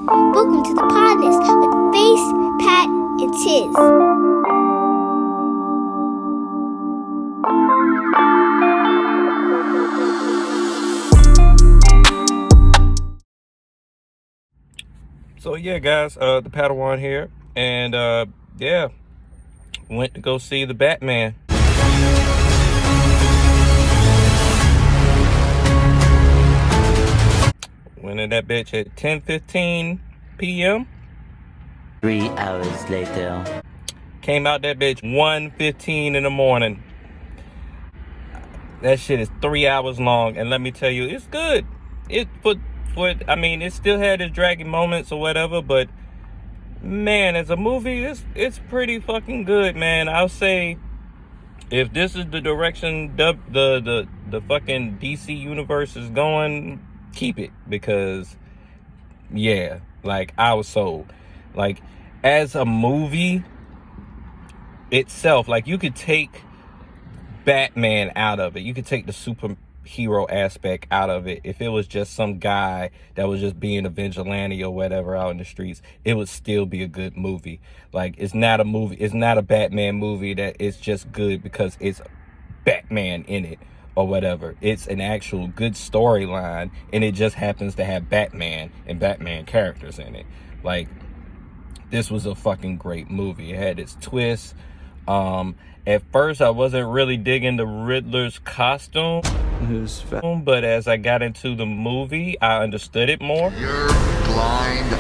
Welcome to the Podness with Face, Pat, and Chiz. So yeah, guys, the PATTAWON here, and yeah, went to go see the Batman. Went in that bitch at 10:15 p.m. 3 hours later. Came out that bitch 1:15 in the morning. That shit is 3 hours long, and let me tell you, it's good. It I mean, it still had its dragging moments or whatever, but man, as a movie, it's pretty fucking good, man. I'll say, if this is the direction the fucking DC universe is going, keep it, because yeah, like, I was sold. Like, as a movie itself, like, you could take Batman out of it, you could take the superhero aspect out of it. If it was just some guy that was just being a vigilante or whatever out in the streets, it would still be a good movie. Like, it's not a Batman movie that is just good because it's Batman in it or whatever. It's an actual good storyline, and it just happens to have Batman and Batman characters in it. Like, this was a fucking great movie. It had its twists. At first, I wasn't really digging the Riddler's costume, but as I got into the movie, I understood it more. You're blind.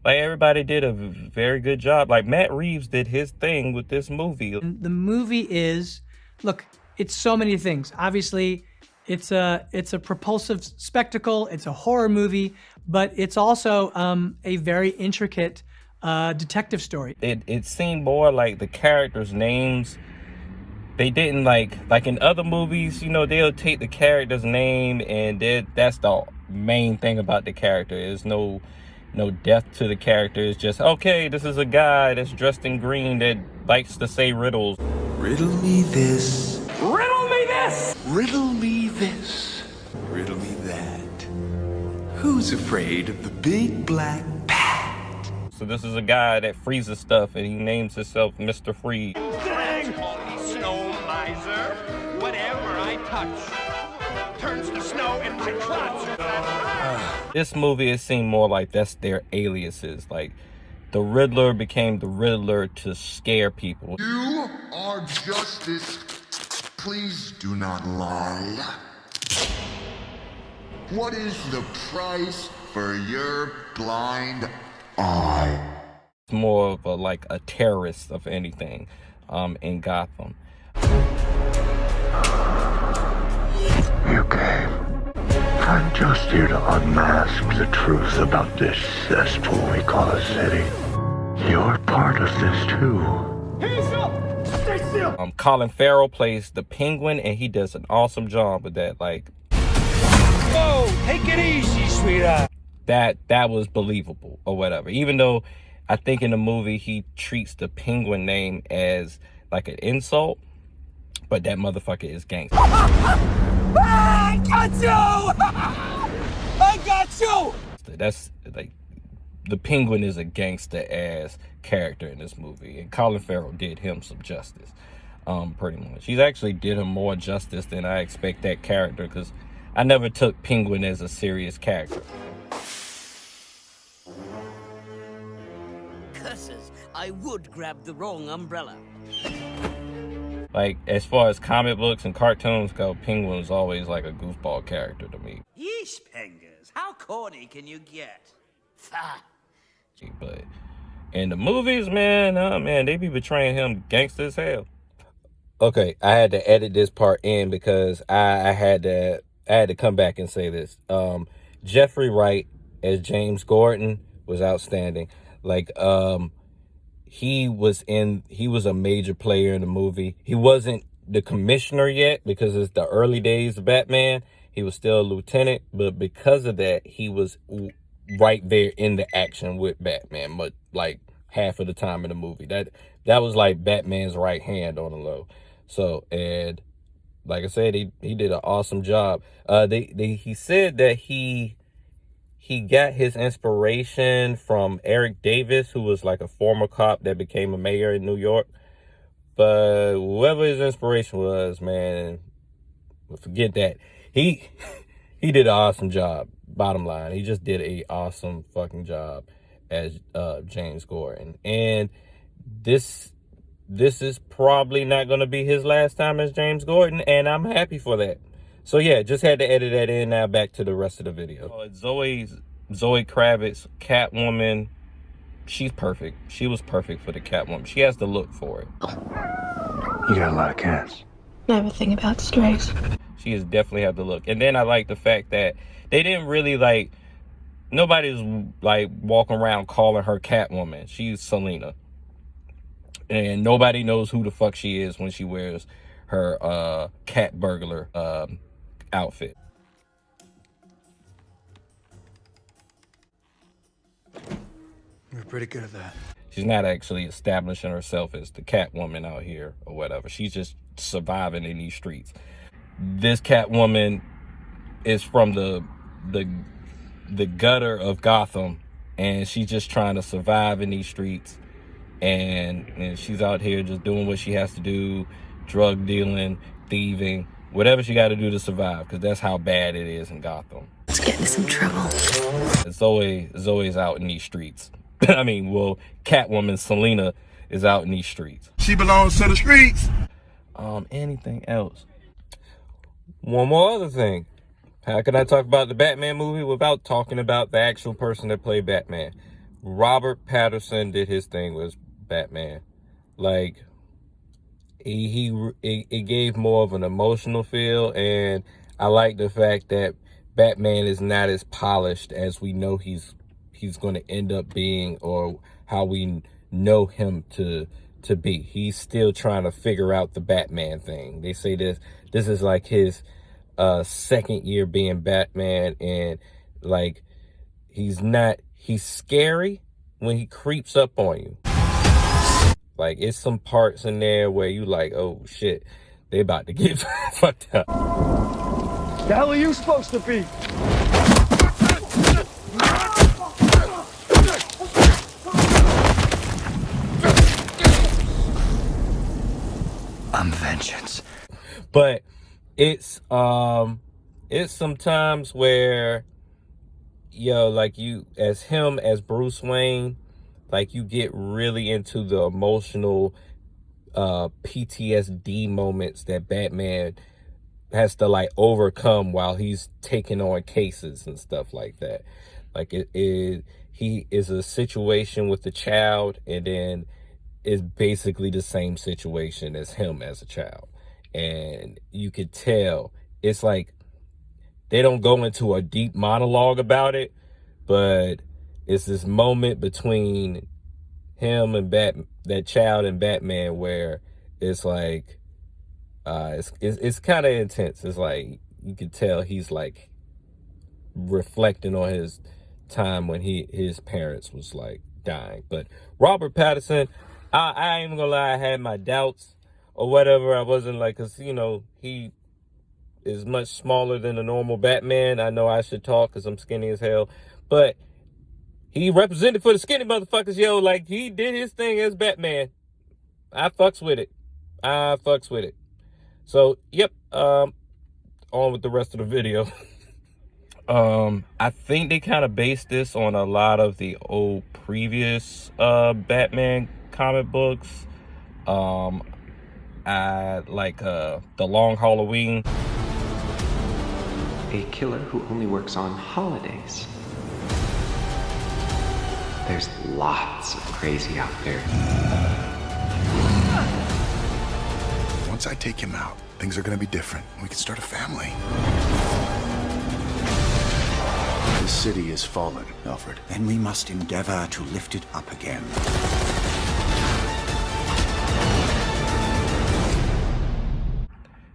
Like, everybody did a very good job. Like, Matt Reeves did his thing with this movie. The movie is, look, it's so many things. Obviously, it's a propulsive spectacle. It's a horror movie, but it's also a very intricate detective story. It seemed more like the characters' names. They didn't like in other movies, you know, they'll take the character's name and that's the main thing about the character. There's no depth to the character. It's just, okay, this is a guy that's dressed in green that likes to say riddles. Riddle me this. Riddle me this! Riddle me this. Riddle me that. Who's afraid of the big black bat? So this is a guy that freezes stuff, and he names himself Mr. Freeze. Dang! Snow miser. Whatever I touch turns to snow in my clutch. This movie, it seemed more like that's their aliases. Like, the Riddler became the Riddler to scare people. You are justice. Please do not lie. What is the price for your blind eye? It's more of a terrorist of anything in Gotham. You came. I'm just here to unmask the truth about this cesspool we call a city. You're part of this too. Hands up! Stay still! Colin Farrell plays the Penguin, and he does an awesome job with that. Like, Whoa! Take it easy, sweetheart. that was believable or whatever. Even though I think in the movie he treats the Penguin name as like an insult, but that motherfucker is gangster. I got you! I got you! That's like, the Penguin is a gangster ass character in this movie, and Colin Farrell did him some justice. Pretty much. He actually did him more justice than I expect that character, because I never took Penguin as a serious character. Curses, I would grab the wrong umbrella. Like, as far as comic books and cartoons go, Penguin was always like a goofball character to me. Yeesh, Pengers, how corny can you get? Fa. But in the movies, man, oh man, they be betraying him gangster as hell. Okay, I had to edit this part in because I had to come back and say this. Jeffrey Wright as James Gordon was outstanding. Like, he was a major player in the movie. He wasn't the commissioner yet because it's the early days of Batman. He was still a lieutenant, but because of that, he was right there in the action with Batman, but like half of the time in the movie. That was like Batman's right hand on the low. So, and like I said, he did an awesome job. He said that he he got his inspiration from Eric Davis, who was like a former cop that became a mayor in New York. But whoever his inspiration was, man, forget that. He did an awesome job. Bottom line, he just did a awesome fucking job as James Gordon. And this is probably not going to be his last time as James Gordon, and I'm happy for that. So yeah, just had to edit that in. Now back to the rest of the video. Zoe Kravitz, Catwoman, she's perfect. She was perfect for the Catwoman. She has the look for it. You got a lot of cats. Never think about strays. She has definitely have the look. And then I like the fact that they didn't really like, nobody's like walking around calling her Catwoman. She's Selena. And nobody knows who the fuck she is when she wears her cat burglar outfit. You're pretty good at that. She's not actually establishing herself as the Catwoman out here or whatever. She's just surviving in these streets. This Catwoman is from the gutter of Gotham, and she's just trying to survive in these streets. And she's out here just doing what she has to do, drug dealing, thieving, whatever she got to do to survive, because that's how bad it is in Gotham. Let's get into some trouble. Zoe's out in these streets. I mean, well, Catwoman Selena is out in these streets. She belongs to the streets. Anything else? One more other thing. How can I talk about the Batman movie without talking about the actual person that played Batman? Robert Pattinson did his thing with Batman. Like, it gave more of an emotional feel, and I like the fact that Batman is not as polished as we know he's going to end up being, or how we know him to be. He's still trying to figure out the Batman thing. They say this is like his second year being Batman, and like he's scary when he creeps up on you. Like, it's some parts in there where you like, oh shit, they about to get fucked up. The hell are you supposed to be? I'm vengeance. But it's sometimes where, like, you as Bruce Wayne, like, you get really into the emotional PTSD moments that Batman has to like overcome while he's taking on cases and stuff like that. Like, he is a situation with the child, and then is basically the same situation as him as a child. And you could tell it's like they don't go into a deep monologue about it, but it's this moment between him and that child and Batman where it's like it's kind of intense. It's like you can tell he's like reflecting on his time when his parents was like dying. But Robert Pattinson, I ain't gonna lie, I had my doubts or whatever. I wasn't like, cause he is much smaller than a normal Batman. I know I should talk cause I'm skinny as hell, but he represented for the skinny motherfuckers, yo. Like, he did his thing as Batman. I fucks with it. So, yep. On with the rest of the video. I think they kind of based this on a lot of the old previous Batman comic books. I like The Long Halloween. A killer who only works on holidays. There's lots of crazy out there. Once I take him out, things are gonna be different. We can start a family. The city is fallen, Alfred, and we must endeavor to lift it up again.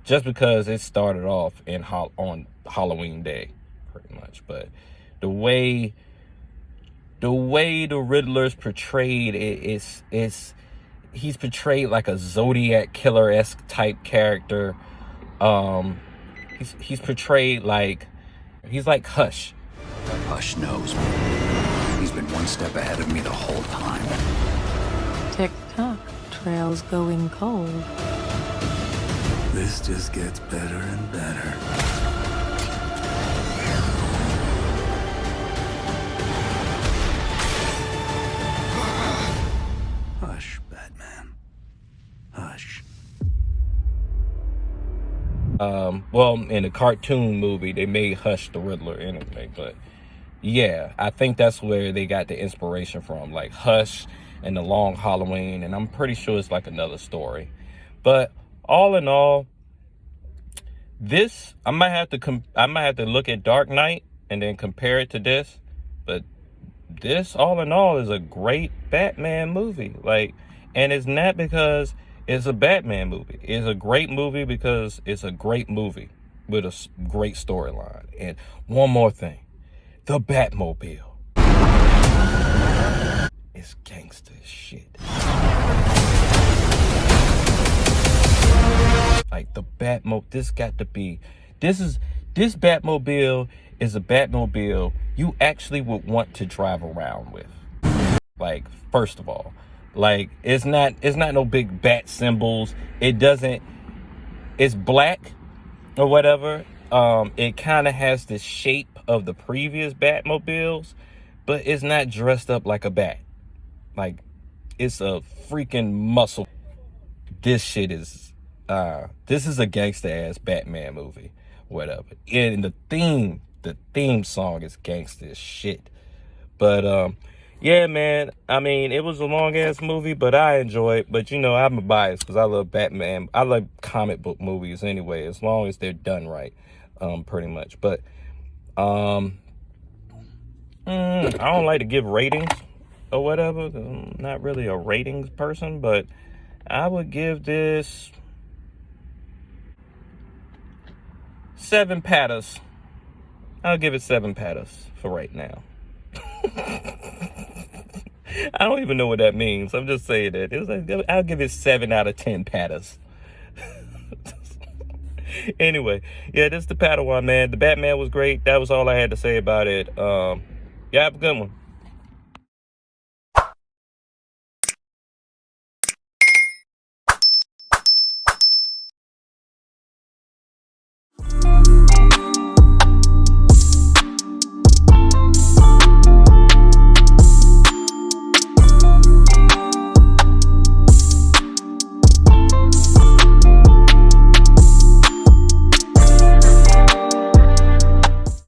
Just because it started off on Halloween Day, pretty much. But the way the Riddler's portrayed, he's portrayed like a Zodiac killer-esque type character. He's portrayed like, he's like Hush. Hush knows. He's been one step ahead of me the whole time. Tick-tock, trail's going cold. This just gets better and better. Hush, Batman. Hush. Well, in the cartoon movie, they made Hush the Riddler anyway, but yeah, I think that's where they got the inspiration from, like Hush and the Long Halloween, and I'm pretty sure it's like another story. But all in all, this I might have to look at Dark Knight and then compare it to this, but this all in all is a great Batman movie. Like, and it's not because it's a Batman movie. It's a great movie because it's a great movie with a great storyline. And one more thing, the Batmobile is gangster as shit. Like the Batmobile, this Batmobile is a Batmobile you actually would want to drive around with. Like, first of all, like it's not no big bat symbols. It's black or whatever. It kind of has the shape of the previous Batmobiles, but it's not dressed up like a bat. Like, it's a freaking muscle. This is a gangster ass Batman movie, whatever. And the theme song is gangster as shit. But yeah, man, I mean, it was a long ass movie, but I enjoy it. But you know, I'm a bias because I love Batman. I like comic book movies anyway, as long as they're done right, pretty much. But I don't like to give ratings or whatever. I'm not really a ratings person, but I would give this 7 pattas. I'll give it 7 pattas for right now. I don't even know what that means. I'm just saying that. It was like, I'll give it 7 out of 10 pattas. Anyway, yeah, this is the PATTAWON, man. The Batman was great. That was all I had to say about it. Yeah, have a good one.